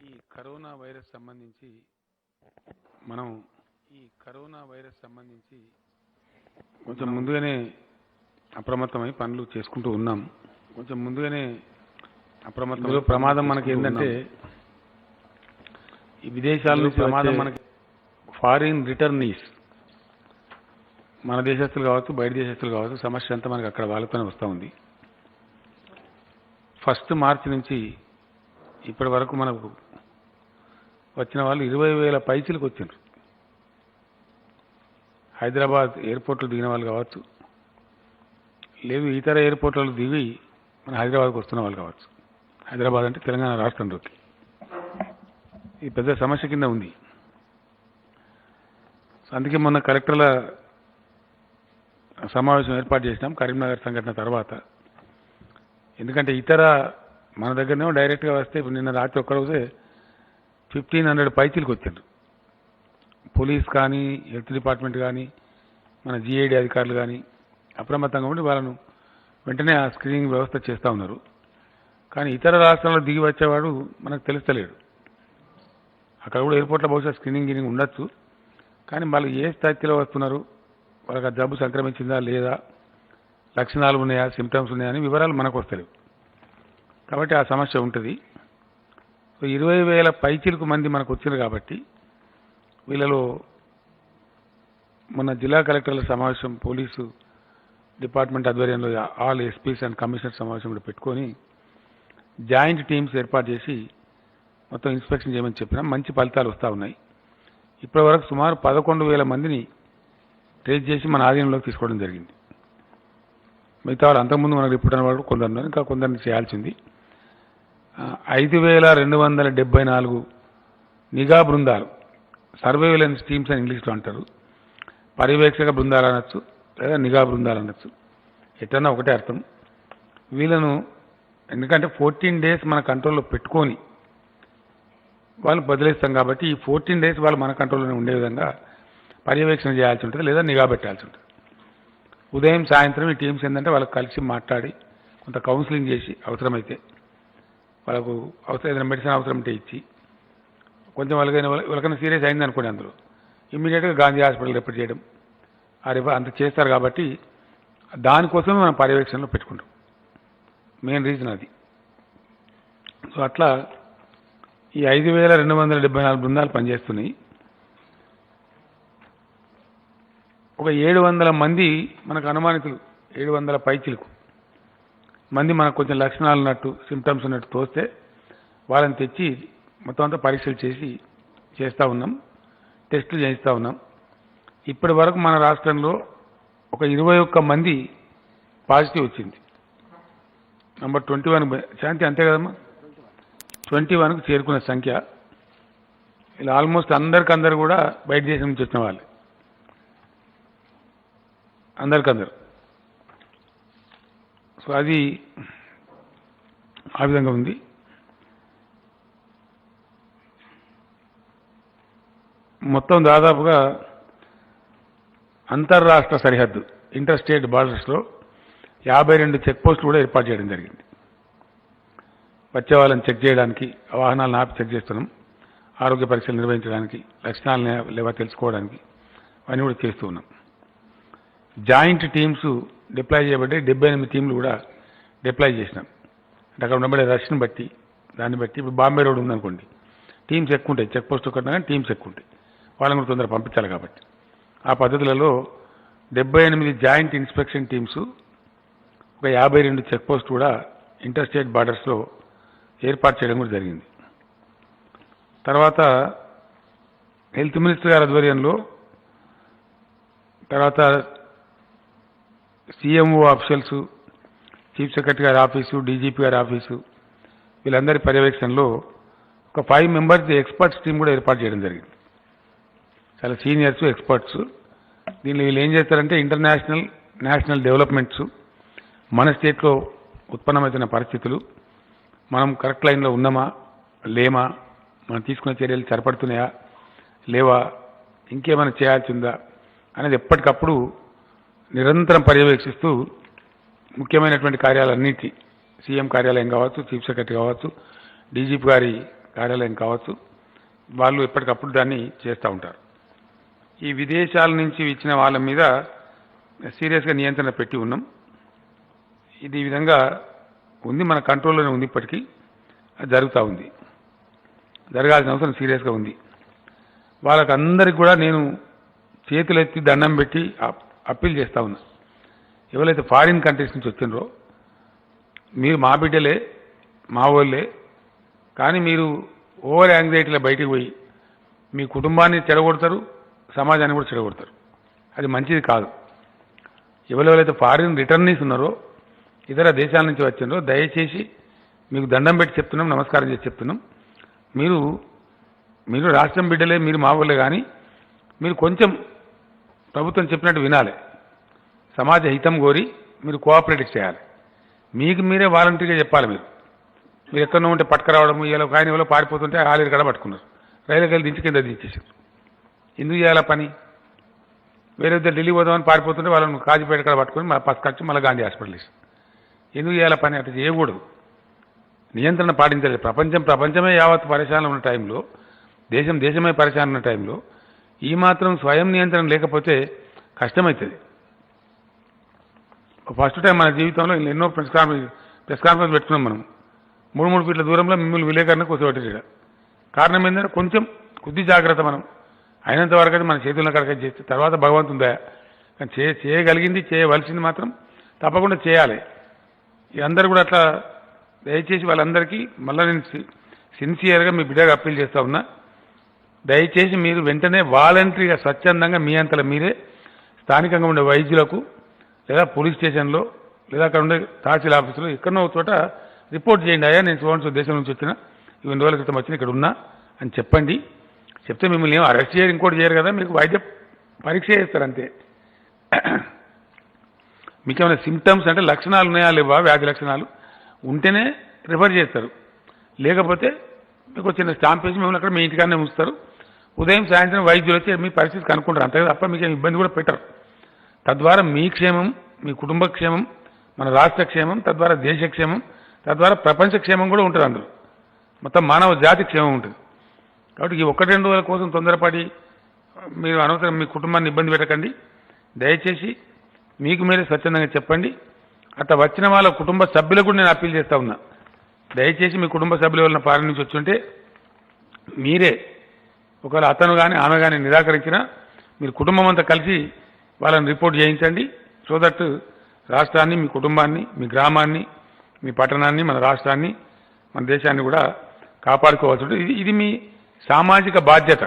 ఈ corona virus సంబంధించి కొంచెం ముందుగానే అప్రమత్తమై పనులు చేసుకుంటూ ఉన్నాం. ప్రమాదం మనకి ఏంటంటే ఈ విదేశాల నుంచి ప్రమాదం మనకి ఫారిన్ రిటర్నీస్, మన దేశస్తులు కావచ్చు, బయట దేశస్తులు కావచ్చు, సమస్య అంతా మనకి అక్కడ వాళ్ళతోనే వస్తూ ఉంది. 1 మార్చి నుంచి ఇప్పటి వరకు మనకు వచ్చిన వాళ్ళు 20,000 పైచీలకు వచ్చారు. హైదరాబాద్ ఎయిర్పోర్ట్లో దిగిన వాళ్ళు కావచ్చు, లేదు ఇతర ఎయిర్పోర్ట్లలో దిగి మన హైదరాబాద్కు వస్తున్న వాళ్ళు కావచ్చు. హైదరాబాద్ అంటే తెలంగాణ రాష్ట్రంలోకి ఇది పెద్ద సమస్య కింద ఉంది. అందుకే మొన్న కలెక్టర్ల సమావేశం ఏర్పాటు చేసినాం కరీంనగర్ సంఘటన తర్వాత. ఎందుకంటే ఇతర మన దగ్గరనేమో డైరెక్ట్గా వస్తే ఇప్పుడు నిన్న రాత్రి ఒక్కరోజే 1,500 పైచీలకు వచ్చారు. పోలీస్ కానీ, హెల్త్ డిపార్ట్మెంట్ కానీ, మన జిఐడి అధికారులు కానీ అప్రమత్తంగా ఉండి వాళ్ళను వెంటనే ఆ స్క్రీనింగ్ వ్యవస్థ చేస్తూ ఉన్నారు. కానీ ఇతర రాష్ట్రాల్లో దిగి వచ్చేవాడు మనకు తెలుస్తలేడు. అక్కడ కూడా ఎయిర్పోర్ట్లో బహుశా స్క్రీనింగ్ ఉండొచ్చు. కానీ వాళ్ళు ఏ స్థాయిలో వస్తున్నారు, వాళ్ళకి ఆ జబ్బు సంక్రమించిందా లేదా, లక్షణాలు ఉన్నాయా, సిమ్టమ్స్ ఉన్నాయా అని వివరాలు మనకు వస్తలేవు. కాబట్టి ఆ సమస్య ఉంటుంది. 20,000 పైచీలకు మంది మనకు వచ్చారు కాబట్టి వీళ్ళలో మన జిల్లా కలెక్టర్ల సమావేశం, పోలీసు డిపార్ట్మెంట్ ఆధ్వర్యంలో ఆల్ ఎస్పీస్ అండ్ కమిషనర్ సమావేశం కూడా పెట్టుకొని జాయింట్ టీమ్స్ ఏర్పాటు చేసి మొత్తం ఇన్స్పెక్షన్ చేయమని చెప్పినా మంచి ఫలితాలు వస్తూ ఉన్నాయి. ఇప్పటి వరకు సుమారు 11,000 మందిని ట్రేస్ చేసి మన ఆధీనంలోకి తీసుకోవడం జరిగింది. మిగతా వాళ్ళు అంతకుముందు మనకు రిపోర్ట్ అయిన వాళ్ళు కొందరు ఉన్నారు, ఇంకా కొందరిని చేయాల్సింది. 5,274 నిఘా బృందాలు, సర్వేలెన్స్ టీమ్స్ అని ఇంగ్లీష్లో అంటారు. పర్యవేక్షక బృందాలు అనొచ్చు, లేదా నిఘా బృందాలు అనొచ్చు, ఎట్లన్నా ఒకటే అర్థం. వీళ్ళను ఎందుకంటే 14 days మన కంట్రోల్లో పెట్టుకొని వాళ్ళు బదిలిస్తాం కాబట్టి ఈ 14 days వాళ్ళు మన కంట్రోల్లోనే ఉండే విధంగా పర్యవేక్షణ చేయాల్సి ఉంటుంది, లేదా నిఘా పెట్టాల్సి ఉంటుంది. ఉదయం సాయంత్రం ఈ టీమ్స్ ఏంటంటే వాళ్ళకి కలిసి మాట్లాడి కొంత కౌన్సిలింగ్ చేసి అవసరమైతే వాళ్ళకు ఏదైనా మెడిసిన్ అవసరం ఉంటే ఇచ్చి, కొంచెం వాళ్ళకైనా సీరియస్ అయింది అనుకోండి అందులో ఇమ్మీడియట్గా గాంధీ హాస్పిటల్ రిఫర్ చేయడం, అంత చేస్తారు. కాబట్టి దానికోసమే మనం పర్యవేక్షణలో పెట్టుకుంటాం. మెయిన్ రీజన్ అది. సో అట్లా ఈ 5,274 బృందాలు పనిచేస్తున్నాయి. ఒక 700 మంది మనకు అనుమానితులు, 700 పైచీలకు మంది మనకు కొంచెం లక్షణాలు ఉన్నట్టు, సిమ్టమ్స్ ఉన్నట్టు తోస్తే వాళ్ళని తెచ్చి మొత్తం అంతా పరీక్షలు చేస్తూ ఉన్నాం, టెస్టులు చేయిస్తూ ఉన్నాం. ఇప్పటి వరకు మన రాష్ట్రంలో ఒక 21 మంది పాజిటివ్ వచ్చింది. నంబర్ 21 శాంతి అంతే కదమ్మా, 21కు చేరుకున్న సంఖ్య. ఇలా ఆల్మోస్ట్ అందరికందరు కూడా బయట దేశం నుంచి వచ్చిన వాళ్ళే, అందరికందరు. సో అది ఆ విధంగా ఉంది. మొత్తం దాదాపుగా అంతర్రాష్ట్ర సరిహద్దు, ఇంటర్ స్టేట్ బార్డర్స్లో 52 చెక్ పోస్టులు కూడా ఏర్పాటు చేయడం జరిగింది. వచ్చే వాళ్ళని చెక్ చేయడానికి, వాహనాలను ఆపి చెక్ చేస్తున్నాం, ఆరోగ్య పరీక్షలు నిర్వహించడానికి, లక్షణాలు లేవా తెలుసుకోవడానికి అవన్నీ కూడా చేస్తూ ఉన్నాం. జాయింట్ టీమ్స్ డిప్లాయ్ చేయబడ్డాయి. 78 టీంలు కూడా డిప్లాయ్ చేసినాం. అంటే అక్కడ ఉండబడే రష్ని బట్టి, దాన్ని బట్టి ఇప్పుడు బాంబే రోడ్ ఉందనుకోండి, టీమ్స్ ఎక్కువ ఉంటాయి, చెక్ పోస్ట్ ఒకటి కానీ టీమ్స్ ఎక్కువ ఉంటాయి, వాళ్ళని కూడా తొందరగా పంపించాలి. కాబట్టి ఆ పద్ధతులలో 78 జాయింట్ ఇన్స్పెక్షన్ టీమ్స్, ఒక 52 చెక్ పోస్ట్ కూడా ఇంటర్ స్టేట్ బార్డర్స్లో ఏర్పాటు చేయడం కూడా జరిగింది. తర్వాత హెల్త్ మినిస్టర్ గారి ఆధ్వర్యంలో, తర్వాత సీఎంఓ ఆఫీషియల్స్, చీఫ్ సెక్రటరీ గారి ఆఫీసు, డీజీపీ గారి ఆఫీసు, వీళ్ళందరి పర్యవేక్షణలో ఒక 5 మెంబర్స్ ఎక్స్పర్ట్స్ టీం కూడా ఏర్పాటు చేయడం జరిగింది. చాలా సీనియర్స్, ఎక్స్పర్ట్స్. దీనిలో వీళ్ళు ఏం చేస్తారంటే ఇంటర్నేషనల్, నేషనల్ డెవలప్మెంట్స్, మన స్టేట్లో ఉత్పన్నమవుతున్న పరిస్థితులు, మనం కరెక్ట్ లైన్లో ఉన్నామా లేమా, మనం తీసుకునే చర్యలు సరిపడుతున్నాయా లేవా, ఇంకేమైనా చేయాల్సి ఉందా అనేది ఎప్పటికప్పుడు నిరంతరం పర్యవేక్షిస్తూ ముఖ్యమైనటువంటి కార్యాలన్నిటి సీఎం కార్యాలయం కావచ్చు, చీఫ్ సెక్రటరీ కావచ్చు, డీజీపీ గారి కార్యాలయం కావచ్చు, వాళ్ళు ఎప్పటికప్పుడు దాన్ని చేస్తూ ఉంటారు. ఈ విదేశాల నుంచి ఇచ్చిన వాళ్ళ మీద సీరియస్గా నియంత్రణ పెట్టి ఉన్నాం. ఇది ఈ విధంగా ఉంది, మన కంట్రోల్లోనే ఉంది, ఇప్పటికీ అది జరుగుతూ ఉంది, జరగాల్సిన అవసరం సీరియస్గా ఉంది. వాళ్ళకందరికి కూడా నేను చేతులెత్తి దండం పెట్టి అప్పీల్ చేస్తూ ఉన్నా. ఎవరైతే ఫారిన్ కంట్రీస్ నుంచి వచ్చిండ్రో మీరు మా బిడ్డలే, మా వాళ్ళే, కానీ మీరు ఓవర్ యాంగ్జైటీలో బయటికి పోయి మీ కుటుంబాన్ని చెడగొడతారు, సమాజాన్ని కూడా చెడగొడతారు. అది మంచిది కాదు. ఎవరెవరైతే ఫారిన్ రిటర్నీస్ ఉన్నారో, ఇతర దేశాల నుంచి వచ్చిండ్రో, దయచేసి మీకు దండం పెట్టి చెప్తున్నాం, నమస్కారం చేసి చెప్తున్నాం, మీరు రాష్ట్రం బిడ్డలే, మీరు మా వాళ్ళే, కానీ మీరు కొంచెం ప్రభుత్వం చెప్పినట్టు వినాలి. సమాజ హితం కోరి మీరు కోఆపరేట్ చేయాలి. మీకు మీరే వాలంటరీగా చెప్పాలి. మీరు ఎక్కడో ఉంటే పట్టుకురావడము, ఇలా ఆయన ఎవరో పారిపోతుంటే ఆలేరు కడ పట్టుకున్నారు, రైలుకి వెళ్ళి దించి కింద దించేసారు. ఎందుకు చేయాల పని? వేరే ఢిల్లీ పోదామని పారిపోతుంటే వాళ్ళని కాజీపేట కడ పట్టుకొని మళ్ళీ పసుకొచ్చి మళ్ళీ గాంధీ హాస్పిటల్ వేసి ఎందుకు చేయాల పని? అట్లా చేయకూడదు. నియంత్రణ పాటించాలి. ప్రపంచమే యావత్ పరిశాలన ఉన్న టైంలో, దేశమే పరిశాలన ఉన్న టైంలో ఈ మాత్రం స్వయం నియంత్రణ లేకపోతే కష్టమవుతుంది. ఫస్ట్ టైం మన జీవితంలో ఎన్నో ప్రెస్ కాన్ఫరెన్స్ పెట్టుకున్నాం మనం. 3 ఫీట్ల దూరంలో మిమ్మల్ని విలేకరణ కూర్చోబెట్టారు. కారణం ఏంటంటే కొంచెం కొద్ది జాగ్రత్త. మనం అయినంత వరకు అది మన చేతుల్లో కడక చేస్తే తర్వాత భగవంతుందా, కానీ చేయగలిగింది, చేయవలసింది మాత్రం తప్పకుండా చేయాలి. అందరూ కూడా అట్లా దయచేసి వాళ్ళందరికీ మళ్ళీ నేను సిన్సియర్గా మీ బిడ్డగా అప్పీల్ చేస్తూ ఉన్నా. దయచేసి మీరు వెంటనే వాలంటరీగా స్వచ్ఛందంగా మీ అంతలో మీరే స్థానికంగా ఉండే వైద్యులకు లేదా పోలీస్ స్టేషన్లో లేదా అక్కడ ఉండే తహసీల్ ఆఫీసులో ఎక్కడో ఒక చోట రిపోర్ట్ చేయండి. అయ్యా నేను సో దేశం నుంచి వచ్చిన, 2 రోజుల క్రితం వచ్చిన, ఇక్కడ ఉన్నా అని చెప్పండి. చెప్తే మిమ్మల్ని ఏమో అరెస్ట్ చేయరు, ఇంకోటి చేయరు కదా, మీకు వైద్య పరీక్ష చేస్తారు అంతే. మీకు ఏమైనా సిమ్టమ్స్ అంటే లక్షణాలు ఉన్నాయా లేవా, వ్యాధి లక్షణాలు ఉంటేనే రిఫర్ చేస్తారు. లేకపోతే మీకు చిన్న స్టాంప్ వేసి మిమ్మల్ని అక్కడ మీ ఇంటికానే ఉంచుతారు. ఉదయం సాయంత్రం వైద్యులు వచ్చి మీ పరిస్థితి కనుక్కుంటారు. అంతే తప్ప మీకు ఏమి ఇబ్బంది కూడా పెట్టరు. తద్వారా మీ క్షేమం, మీ కుటుంబ క్షేమం, మన రాష్ట్ర క్షేమం, తద్వారా దేశ క్షేమం, తద్వారా ప్రపంచ క్షేమం కూడా ఉంటుంది. అందులో మొత్తం మానవ జాతి క్షేమం ఉంటుంది. కాబట్టి ఈ 1-2 రోజుల కోసం తొందరపడి మీరు అనవసరం మీ కుటుంబాన్ని ఇబ్బంది పెట్టకండి. దయచేసి మీకు మీరే స్వచ్ఛందంగా చెప్పండి. అట్లా వచ్చిన వాళ్ళ కుటుంబ సభ్యులకు కూడా నేను అప్పీల్ చేస్తూ ఉన్నా. దయచేసి మీ కుటుంబ సభ్యుల వలన ఫారెన్ నుంచి వచ్చి ఉంటే మీరే, ఒకవేళ అతను కానీ ఆమె కానీ నిరాకరించినా మీరు కుటుంబం అంతా కలిసి వాళ్ళని రిపోర్ట్ చేయించండి. సో దట్ రాష్ట్రాన్ని, మీ కుటుంబాన్ని, మీ గ్రామాన్ని, మీ పట్టణాన్ని, మన రాష్ట్రాన్ని, మన దేశాన్ని కూడా కాపాడుకోవాల్సి ఉంటుంది. ఇది మీ సామాజిక బాధ్యత.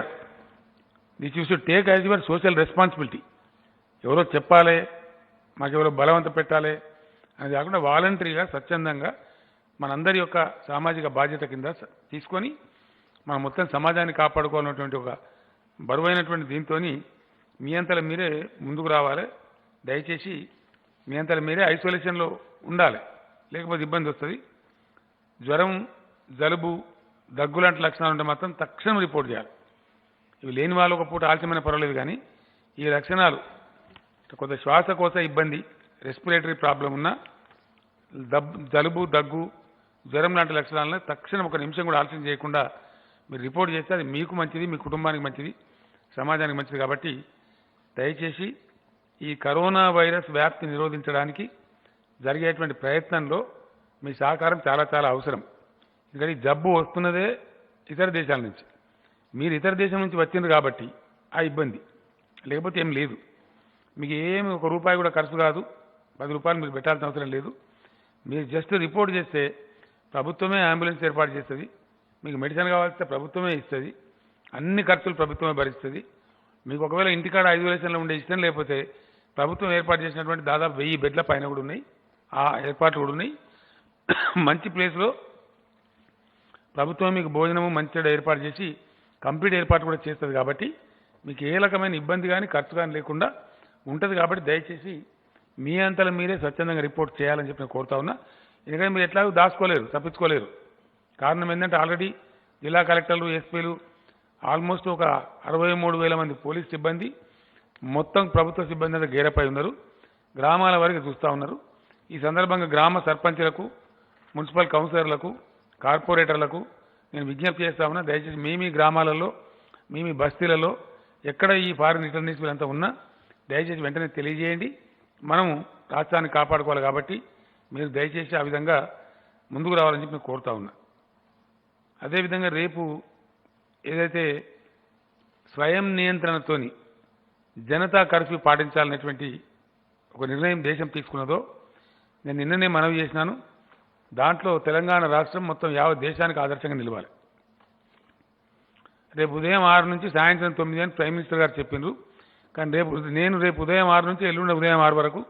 This you should take as your social responsibility. ఎవరో చెప్పాలి, మాకెవరో బలవంత పెట్టాలి అనేది కాకుండా వాలంటరీగా స్వచ్ఛందంగా మనందరి యొక్క సామాజిక బాధ్యత కింద తీసుకొని మనం మొత్తం సమాజాన్ని కాపాడుకోవాలన్నటువంటి ఒక బరువైనటువంటి దీంతో మీ అంతలో మీరే ముందుకు రావాలి. దయచేసి మీ అంతలో మీరే ఐసోలేషన్లో ఉండాలి, లేకపోతే ఇబ్బంది వస్తుంది. జ్వరం, జలుబు, దగ్గు లాంటి లక్షణాలు ఉంటే మాత్రం తక్షణం రిపోర్ట్ చేయాలి. ఇవి లేని వాళ్ళు ఒక పూట ఆలస్యమైన పర్వాలేదు, కానీ ఈ లక్షణాలు కొంత శ్వాసకోశ ఇబ్బంది, రెస్పిరేటరీ ప్రాబ్లం ఉన్న జలుబు, దగ్గు, జ్వరం లాంటి లక్షణాలను తక్షణం 1 నిమిషం కూడా ఆలస్యం చేయకుండా మీరు రిపోర్ట్ చేస్తే అది మీకు మంచిది, మీ కుటుంబానికి మంచిది, సమాజానికి మంచిది. కాబట్టి దయచేసి ఈ కరోనా వైరస్ వ్యాప్తి నిరోధించడానికి జరిగేటువంటి ప్రయత్నంలో మీ సహకారం చాలా చాలా అవసరం. ఎందుకంటే ఈ జబ్బు వస్తున్నదే ఇతర దేశాల నుంచి. మీరు ఇతర దేశం నుంచి వచ్చింది కాబట్టి ఆ ఇబ్బంది, లేకపోతే ఏం లేదు. మీకు ఏమి ₹1 కూడా ఖర్చు కాదు, ₹10 మీరు పెట్టాల్సిన అవసరం లేదు. మీరు జస్ట్ రిపోర్ట్ చేస్తే ప్రభుత్వమే అంబులెన్స్ ఏర్పాటు చేస్తుంది. మీకు మెడిసిన్ కావాల్సిన ప్రభుత్వమే ఇస్తుంది. అన్ని ఖర్చులు ప్రభుత్వమే భరిస్తుంది. మీకు ఒకవేళ ఇంటికాడ ఐసోలేషన్లో ఉండే ఇష్టం లేకపోతే ప్రభుత్వం ఏర్పాటు చేసినటువంటి దాదాపు 1000 బెడ్ల పైన కూడా ఉన్నాయి, ఆ ఏర్పాట్లు కూడా ఉన్నాయి. మంచి ప్లేస్లో ప్రభుత్వం మీకు భోజనము మంచిగా ఏర్పాటు చేసి కంప్లీట్ ఏర్పాటు కూడా చేస్తుంది. కాబట్టి మీకు ఏ రకమైన ఇబ్బంది కానీ ఖర్చు కానీ లేకుండా ఉంటుంది. కాబట్టి దయచేసి మీ అంతలో మీరే స్వచ్ఛందంగా రిపోర్ట్ చేయాలని చెప్పి నేను కోరుతా ఉన్నా. ఎందుకంటే మీరు ఎట్లాగో దాచుకోలేరు, తప్పించుకోలేరు. కారణం ఏంటంటే ఆల్రెడీ జిల్లా కలెక్టర్లు ఎస్పీలు ఆల్మోస్ట్ ఒక 63,000 మంది పోలీస్ సిబ్బంది మొత్తం ప్రభుత్వ సిబ్బంది అంతా గేరపై ఉన్నారు. గ్రామాల వరకు చూస్తూ ఉన్నారు. ఈ సందర్భంగా గ్రామ సర్పంచులకు, మున్సిపల్ కౌన్సిలర్లకు, కార్పొరేటర్లకు నేను విజ్ఞప్తి చేస్తా ఉన్నా, దయచేసి మీ గ్రామాలలో మీ బస్తీలలో ఎక్కడ ఈ ఫారిన్ రిటర్నీస్ వీళ్ళంతా ఉన్నా దయచేసి వెంటనే తెలియజేయండి. మనం రాష్ట్రాన్ని కాపాడుకోవాలి కాబట్టి మీరు దయచేసి ఆ విధంగా ముందుకు రావాలని చెప్పి నేను కోరుతా ఉన్నా. అదేవిధంగా రేపు ఏదైతే స్వయం నియంత్రణతోని జనతా కర్ఫ్యూ పాటించాలనేటువంటి ఒక నిర్ణయం దేశం తీసుకున్నదో నేను నిన్ననే మనవి చేసినాను. దాంట్లో తెలంగాణ రాష్ట్రం మొత్తం యావత్ దేశానికి ఆదర్శంగా నిలవాలి. రేపు ఉదయం 6 నుంచి సాయంత్రం 9 అని ప్రైమ్ మినిస్టర్ గారు చెప్పిండ్రు. కానీ రేపు ఉదయం 6 నుంచి ఎల్లుండి ఉదయం 6 వరకు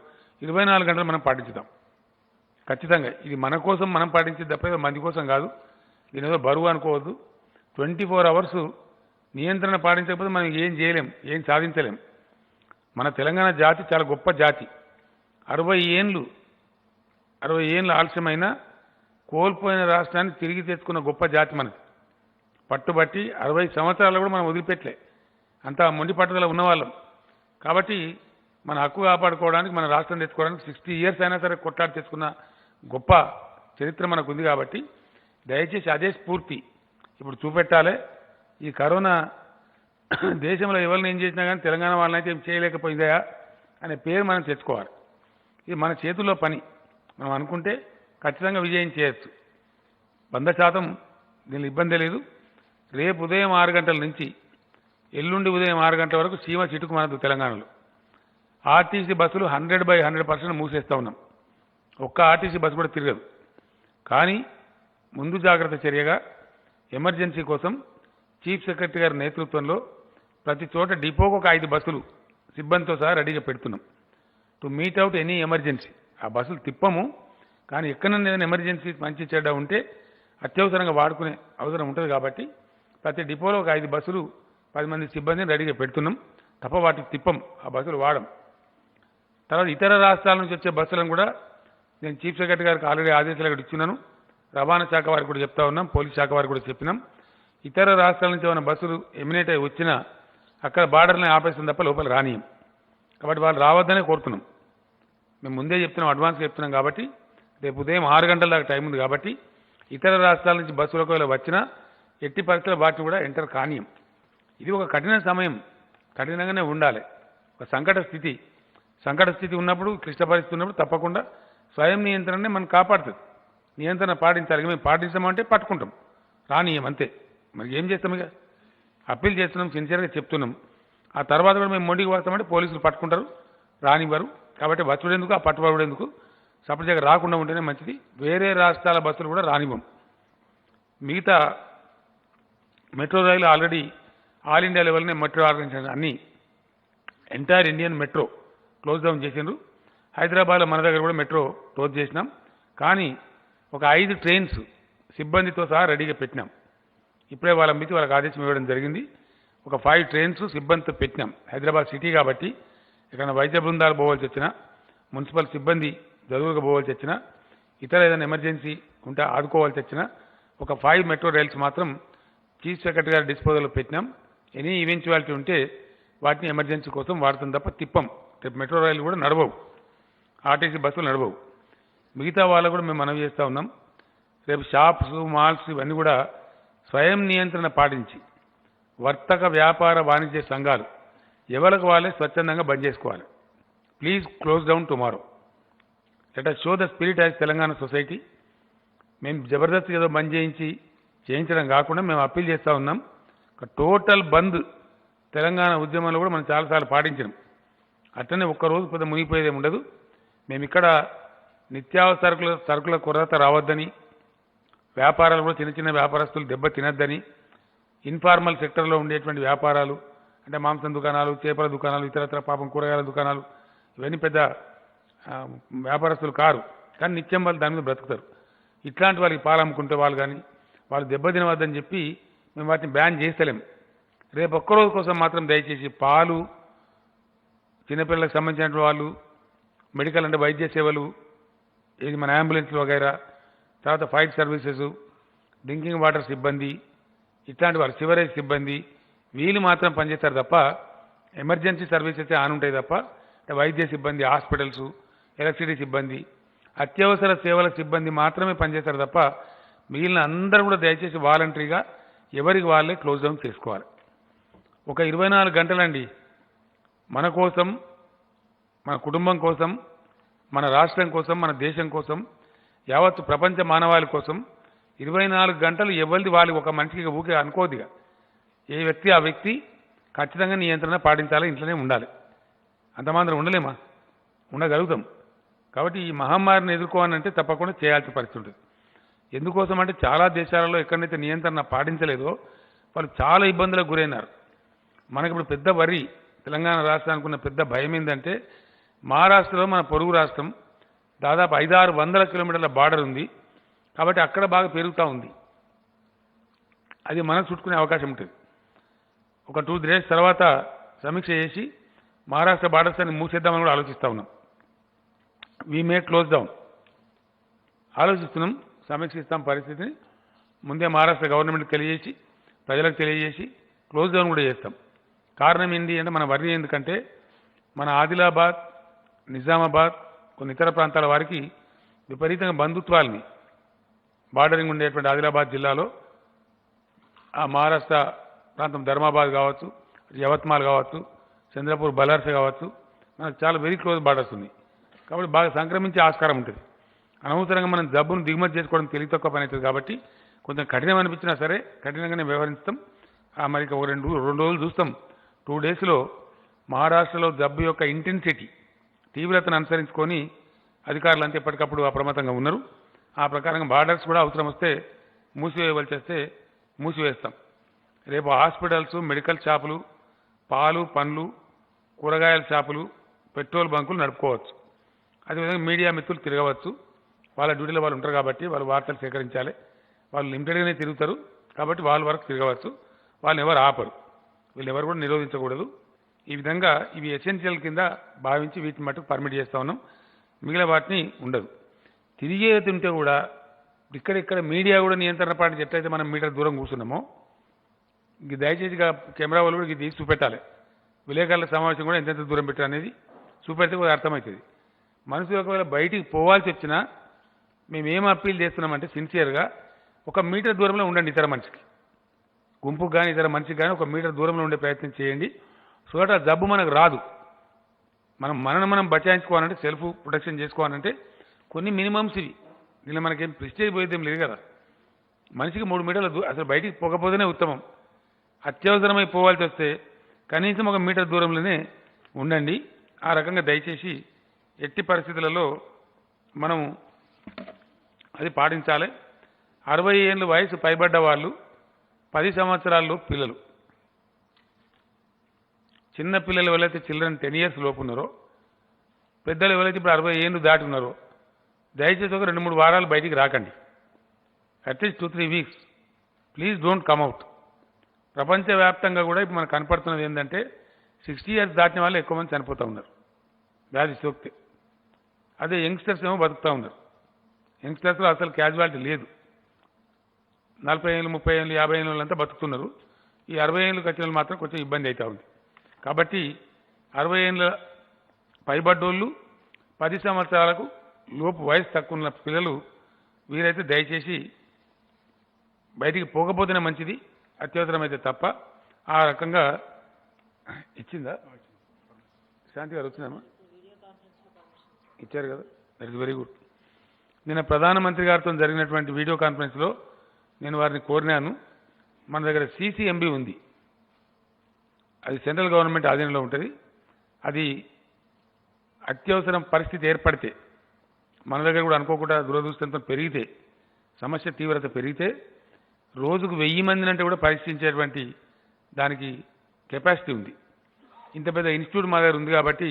24 గంటలు మనం పాటించుదాం. ఖచ్చితంగా ఇది మన కోసం మనం పాటించేది తప్ప ఏదో మంది కోసం కాదు. దీని ఏదో బరువు అనుకోవద్దు. 24 అవర్స్ నియంత్రణ పాటించకపోతే మనం ఏం చేయలేం, ఏం సాధించలేం. మన తెలంగాణ జాతి చాలా గొప్ప జాతి. 60 ఏళ్ళు ఆలస్యమైన కోల్పోయిన రాష్ట్రాన్ని తిరిగి తెచ్చుకున్న గొప్ప జాతి మనది. పట్టుబట్టి 60 సంవత్సరాలు కూడా మనం వదిలిపెట్టలే. అంతా మొండి పట్టుదల ఉన్నవాళ్ళం. కాబట్టి మన హక్కు కాపాడుకోవడానికి, మన రాష్ట్రం తెచ్చుకోవడానికి 60 ఇయర్స్ అయినా సరే కొట్లాడి తెచ్చుకున్న గొప్ప చరిత్ర మనకు ఉంది. కాబట్టి దయచేసి అదే స్ఫూర్తి ఇప్పుడు చూపెట్టాలి. ఈ కరోనా దేశంలో ఎవరిని ఏం చేసినా కానీ తెలంగాణ వాళ్ళని అయితే ఏం చేయలేకపోయిందా అనే పేరు మనం తెచ్చుకోవాలి. ఇది మన చేతుల్లో పని. మనం అనుకుంటే ఖచ్చితంగా విజయం చేయొచ్చు. 100% దీనిలో ఇబ్బంది లేదు. రేపు ఉదయం 6 గంటల నుంచి ఎల్లుండి ఉదయం 6 గంటల వరకు సీమ చిటుకు మనదు. తెలంగాణలో ఆర్టీసీ బస్సులు 100% మూసేస్తూ ఉన్నాం. ఒక్క ఆర్టీసీ బస్సు కూడా తిరగదు. కానీ ముందు జాగ్రత్త చర్యగా ఎమర్జెన్సీ కోసం చీఫ్ సెక్రటరీ గారి నేతృత్వంలో ప్రతి చోట డిపోకు ఒక 5 బస్సులు సిబ్బందితో సహా రెడీగా పెడుతున్నాం. To meet out any emergency. ఆ బస్సులు తిప్పము, కానీ ఎక్కడన్నా ఏదైనా ఎమర్జెన్సీ మంచి చెడ్డ ఉంటే అత్యవసరంగా వాడుకునే అవసరం ఉంటుంది. కాబట్టి ప్రతి డిపోలో ఒక 5 బస్సులు 10 మంది సిబ్బందిని రెడీగా పెడుతున్నాం తప్ప వాటికి తిప్పం, ఆ బస్సులు వాడం. తర్వాత ఇతర రాష్ట్రాల నుంచి వచ్చే బస్సులను కూడా నేను చీఫ్ సెక్రటరీ గారికి ఆల్రెడీ ఆదేశాలు ఇచ్చినాను. రవాణా శాఖ వారికి కూడా చెప్తా ఉన్నాం, పోలీస్ శాఖ వారికి కూడా చెప్పినాం. ఇతర రాష్ట్రాల నుంచి ఏమైనా బస్సులు ఎమినేట్ అయి వచ్చినా అక్కడ బార్డర్ని ఆపేస్తాం తప్ప లోపల రానియం. కాబట్టి వాళ్ళు రావద్దనే కోరుతున్నాం. మేము ముందే చెప్తున్నాం, అడ్వాన్స్గా చెప్తున్నాం. కాబట్టి రేపు ఉదయం 6 గంటల దాకా టైం ఉంది. కాబట్టి ఇతర రాష్ట్రాల నుంచి బస్సులకు ఒకవేళ వచ్చినా ఎట్టి పరిస్థితుల్లో వాటిని కూడా ఎంటర్ కానియం. ఇది ఒక కఠిన సమయం, కఠినంగానే ఉండాలి. ఒక సంకట స్థితి ఉన్నప్పుడు, క్లిష్ట పరిస్థితి ఉన్నప్పుడు తప్పకుండా స్వయం నియంత్రణనే మనం కాపాడుతుంది. నియంత్రణ పాటించాలి. మేము పాటించామంటే పట్టుకుంటాం, రానియం అంతే. మరి ఏం చేస్తాం? ఇక అప్పీల్ చేస్తున్నాం, సిన్సియర్గా చెప్తున్నాం. ఆ తర్వాత కూడా మేము మొండికి వస్తామంటే పోలీసులు పట్టుకుంటారు, రానివ్వరు. కాబట్టి వచ్చుడేందుకు, ఆ పట్టుబడుడేందుకు, సపరేట్గా రాకుండా ఉంటేనే మంచిది. వేరే రాష్ట్రాల బస్సులు కూడా రానివ్వం. మిగతా మెట్రో రైలు ఆల్రెడీ ఆల్ ఇండియా లెవెల్నే మెట్రో ఆర్గనైజేషన్ అన్ని entire Indian metro close down చేసిండ్రు. హైదరాబాద్లో మన దగ్గర కూడా మెట్రో క్లోజ్ చేసినాం. కానీ ఒక 5 ట్రైన్స్ సిబ్బందితో సహా రెడీగా పెట్టినాం. ఇప్పుడే వాళ్ళకి ఆదేశం ఇవ్వడం జరిగింది. ఒక 5 ట్రైన్స్ సిబ్బందితో పెట్టినాం. హైదరాబాద్ సిటీ కాబట్టి ఎక్కడైనా వైద్య బృందాలు పోవాల్సి వచ్చినా, మున్సిపల్ సిబ్బంది జరుగుగా పోవాల్సి వచ్చినా, ఇతర ఏదైనా ఎమర్జెన్సీ ఉంటే ఆదుకోవాల్సి వచ్చినా ఒక 5 మెట్రో రైల్స్ మాత్రం చీఫ్ సెక్రటరీ గారి డిస్పోజల్లో పెట్టినాం. ఎనీ ఈవెంచువాలిటీ ఉంటే వాటిని ఎమర్జెన్సీ కోసం వాడుతాం తప్ప తిప్పం. రేపు మెట్రో రైలు కూడా నడవవు, ఆర్టీసీ బస్సులు నడవవు. మిగతా వాళ్ళకు కూడా మేము మనవి చేస్తూ ఉన్నాం. రేపు షాప్స్, మాల్స్ ఇవన్నీ కూడా స్వయం నియంత్రణ పాటించి వర్తక వ్యాపార వాణిజ్య సంఘాలు ఎవరికి వాళ్ళే స్వచ్ఛందంగా బంద్ చేసుకోవాలి. Please close down tomorrow. Let us show the spirit as Telangana society. మేము జబర్దస్త్ ఏదో బంద్ చేయించడం కాకుండా మేము అప్పీల్ చేస్తూ ఉన్నాం. టోటల్ బంద్ తెలంగాణ ఉద్యమంలో కూడా మనం చాలాసార్లు పాటించినాం. అట్లనే ఒక్కరోజు పెద్ద మునిగిపోయేదేమి ఉండదు. మేము ఇక్కడ నిత్యావసర సరుకుల కొరత రావద్దని, వ్యాపారాలు కూడా చిన్న వ్యాపారస్తులు దెబ్బ తినద్దని, ఇన్ఫార్మల్ సెక్టర్లో ఉండేటువంటి వ్యాపారాలు అంటే మాంసం దుకాణాలు, చేపల దుకాణాలు, ఇతరత్ర పాపం కూరగాయల దుకాణాలు ఇవన్నీ పెద్ద వ్యాపారస్తులు కారు, కానీ నిత్యం వాళ్ళు దాని మీద బ్రతుకుతారు. ఇట్లాంటి వాళ్ళకి పాలు అమ్ముకుంటే వాళ్ళు కానీ వాళ్ళు దెబ్బ తినవద్దని చెప్పి మేము వాటిని బ్యాన్ చేస్తలేం. రేపు ఒక్కరోజు కోసం మాత్రం దయచేసి పాలు, చిన్నపిల్లలకు సంబంధించిన వాళ్ళు, మెడికల్ అంటే వైద్య సేవలు, మన అంబులెన్స్లు వగైరా, తర్వాత ఫైర్ సర్వీసెస్, డ్రింకింగ్ వాటర్ సిబ్బంది, ఇట్లాంటి వారు సివరేజ్ సిబ్బంది వీళ్ళు మాత్రం పనిచేస్తారు తప్ప ఎమర్జెన్సీ సర్వీసెస్ ఆన్ ఉంటాయి తప్ప వైద్య సిబ్బంది, హాస్పిటల్స్, ఎలక్ట్రిసిటీ సిబ్బంది, అత్యవసర సేవల సిబ్బంది మాత్రమే పనిచేస్తారు తప్ప మిగిలిన అందరూ కూడా దయచేసి వాలంటరీగా ఎవరికి వాళ్ళే క్లోజ్ డౌన్ చేసుకోవాలి. ఒక 24 గంటలండి మన కోసం, మన కుటుంబం కోసం, మన రాష్ట్రం కోసం, మన దేశం కోసం, యావత్ ప్రపంచ మానవాళి కోసం 24 గంటలు ఎవరిది వాళ్ళు ఒక మనిషికి ఊకే అనుకోదిగా. ఏ వ్యక్తి ఆ వ్యక్తి ఖచ్చితంగా నియంత్రణ పాటించాలి, ఇంట్లోనే ఉండాలి. అంతమాత్రం ఉండలేమా? ఉండగలుగుతాం. కాబట్టి ఈ మహమ్మారిని ఎదుర్కోవాలంటే తప్పకుండా చేయాల్సిన పరిస్థితి ఉంటుంది. ఎందుకోసం అంటే చాలా దేశాలలో ఎక్కడైతే నియంత్రణ పాటించలేదో వాళ్ళు చాలా ఇబ్బందులకు గురైనారు. మనకి ఇప్పుడు పెద్ద వరి తెలంగాణ రాష్ట్రానికి ఉన్న పెద్ద భయం ఏంటంటే మహారాష్ట్రలో మన పొరుగు రాష్ట్రం దాదాపు 500-600 కిలోమీటర్ల బార్డర్ ఉంది. కాబట్టి అక్కడ బాగా పెరుగుతూ ఉంది. అది మనకు చుట్టుకునే అవకాశం ఉంటుంది. ఒక 2 days తర్వాత సమీక్ష చేసి మహారాష్ట్ర బార్డర్స్ అని మూసేద్దామని కూడా ఆలోచిస్తూ ఉన్నాం. వీ మే క్లోజ్ డౌన్ ఆలోచిస్తున్నాం, సమీక్షిస్తాం పరిస్థితిని. ముందే మహారాష్ట్ర గవర్నమెంట్కి తెలియజేసి ప్రజలకు తెలియజేసి క్లోజ్ డౌన్ కూడా చేస్తాం. కారణం ఏంటి అంటే మన వర్రీ ఎందుకంటే మన ఆదిలాబాద్, నిజామాబాద్, కొన్ని ఇతర ప్రాంతాల వారికి విపరీతంగా బంధుత్వాలని బార్డరింగ్ ఉండేటువంటి ఆదిలాబాద్ జిల్లాలో ఆ మహారాష్ట్ర ప్రాంతం ధర్మాబాద్ కావచ్చు, యవత్మాల్ కావచ్చు, చంద్రపూర్, బలార్స కావచ్చు, మనకు చాలా వెరీ క్లోజ్ బార్డర్స్ ఉన్నాయి. కాబట్టి బాగా సంక్రమించే ఆస్కారం ఉంటుంది. అనవసరంగా మనం జబ్బును దిగుమతి చేసుకోవడం తెలివి తక్కువ పని అవుతుంది. కాబట్టి కొంచెం కఠినం అనిపించినా సరే కఠినంగానే వ్యవహరిస్తాం. మరి ఒక 2 రోజులు చూస్తాం. 2 daysలో మహారాష్ట్రలో జబ్బు యొక్క ఇంటెన్సిటీ, తీవ్రతను అనుసరించుకొని అధికారులు అంతా ఎప్పటికప్పుడు అప్రమత్తంగా ఉన్నారు. ఆ ప్రకారంగా బార్డర్స్ కూడా అవసరం వస్తే మూసివేయవలసి వస్తే మూసివేస్తాం. రేపు హాస్పిటల్స్, మెడికల్ షాపులు, పాలు, పండ్లు, కూరగాయల షాపులు, పెట్రోల్ బంకులు నడుపుకోవచ్చు. అదేవిధంగా మీడియా మిత్రులు తిరగవచ్చు. వాళ్ళ డ్యూటీలో వాళ్ళు ఉంటారు కాబట్టి వాళ్ళు వార్తలు సేకరించాలి. వాళ్ళు లిమిటెడ్గానే తిరుగుతారు కాబట్టి వాళ్ళ వరకు తిరగవచ్చు. వాళ్ళని ఎవరు ఆపరు, వీళ్ళు ఎవరు కూడా నిరోధించకూడదు. ఈ విధంగా ఇవి ఎసెన్షియల్ కింద భావించి వీటిని మట్టుకు పర్మిట్ చేస్తూ ఉన్నాం. మిగిలిన వాటిని ఉండదు. తిరిగేది ఉంటే కూడా ఇక్కడిక్కడ మీడియా కూడా నియంత్రణ పాటించి ఎట్లయితే మనం మీటర్ దూరం కూర్చున్నామో ఇది దయచేసి కెమెరా వాళ్ళు కూడా ఇది చూపెట్టాలి. విలేకరుల సమావేశం కూడా ఎంతెంత దూరం పెట్టారు అనేది చూపెడితే కూడా అర్థమవుతుంది. మనుషులు ఒకవేళ బయటికి పోవాల్సి వచ్చినా మేమేం అప్పీల్ చేస్తున్నామంటే సిన్సియర్గా 1 మీటర్ దూరంలో ఉండండి. ఇతర మనిషికి, గుంపుకు కానీ ఇతర మనిషికి కానీ 1 మీటర్ దూరంలో ఉండే ప్రయత్నం చేయండి. సో దట్ ఆ జబ్బు మనకు రాదు. మనం బచాయించుకోవాలంటే, సెల్ఫ్ ప్రొటెక్షన్ చేసుకోవాలంటే కొన్ని మినిమమ్స్ ఇవి. దీనిలో మనకేం ప్రిస్టేజ్ పోయేదేం లేదు కదా. మనిషికి 3 మీటర్ల అసలు బయటికి పోకపోతేనే ఉత్తమం. అత్యవసరమై పోవాల్సి వస్తే కనీసం 1 మీటర్ దూరంలోనే ఉండండి. ఆ రకంగా దయచేసి ఎట్టి పరిస్థితులలో మనం అది పాటించాలి. 60 ఏళ్ళ వయసు పైబడ్డ వాళ్ళు, 10 సంవత్సరాల్లో పిల్లలు, చిన్న పిల్లలు ఎవరైతే చిల్డ్రన్ 10 years లోపు ఉన్నారో, పెద్దలు ఎవరైతే ఇప్పుడు 60 ఏళ్ళు దాటి ఉన్నారో దయచేసి ఒక 2-3 వారాలు బయటికి రాకండి. At least 2-3 weeks please don't come out. ప్రపంచవ్యాప్తంగా కూడా ఇప్పుడు మనకు కనపడుతున్నది ఏంటంటే 60 years దాటిన వాళ్ళు ఎక్కువ మంది చనిపోతూ ఉన్నారు వ్యాధి సోకితే. అదే యంగ్స్టర్స్ ఏమో బతుకుతూ ఉన్నారు. యంగ్స్టర్స్లో అసలు క్యాజువాలిటీ లేదు. 40 ఏళ్ళు, 30 ఏళ్ళు, 50 ఏళ్ళ వాళ్ళంతా బతుకుతున్నారు. ఈ 60 ఏళ్ళకి వచ్చిన వాళ్ళు మాత్రం కొంచెం ఇబ్బంది అవుతూ ఉంది. కాబట్టి 60 ఏళ్ళ పైబడ్డోళ్ళు, 10 సంవత్సరాలకు లోపు వయసు తక్కువ ఉన్న పిల్లలు వీరైతే దయచేసి బయటికి పోకపోతేనే మంచిది, అత్యవసరమైతే తప్ప. ఆ రకంగా ఇచ్చిందా శాంతి గారు? వచ్చిందమ్మా, ఇచ్చారు కదా, దట్ ఇస్ వెరీ గుడ్. నిన్న ప్రధానమంత్రి గారితో జరిగినటువంటి వీడియో కాన్ఫరెన్స్లో నేను వారిని కోరినాను. మన దగ్గర CCMB ఉంది, అది సెంట్రల్ గవర్నమెంట్ ఆధీనంలో ఉంటుంది. అది అత్యవసరం పరిస్థితి ఏర్పడితే మన దగ్గర కూడా అనుకోకుండా దురదృష్టంతో పెరిగితే, సమస్య తీవ్రత పెరిగితే రోజుకు 1000 మందిని అంటే కూడా పరీక్షించేటువంటి దానికి కెపాసిటీ ఉంది. ఇంత పెద్ద ఇన్స్టిట్యూట్ మా దగ్గర ఉంది కాబట్టి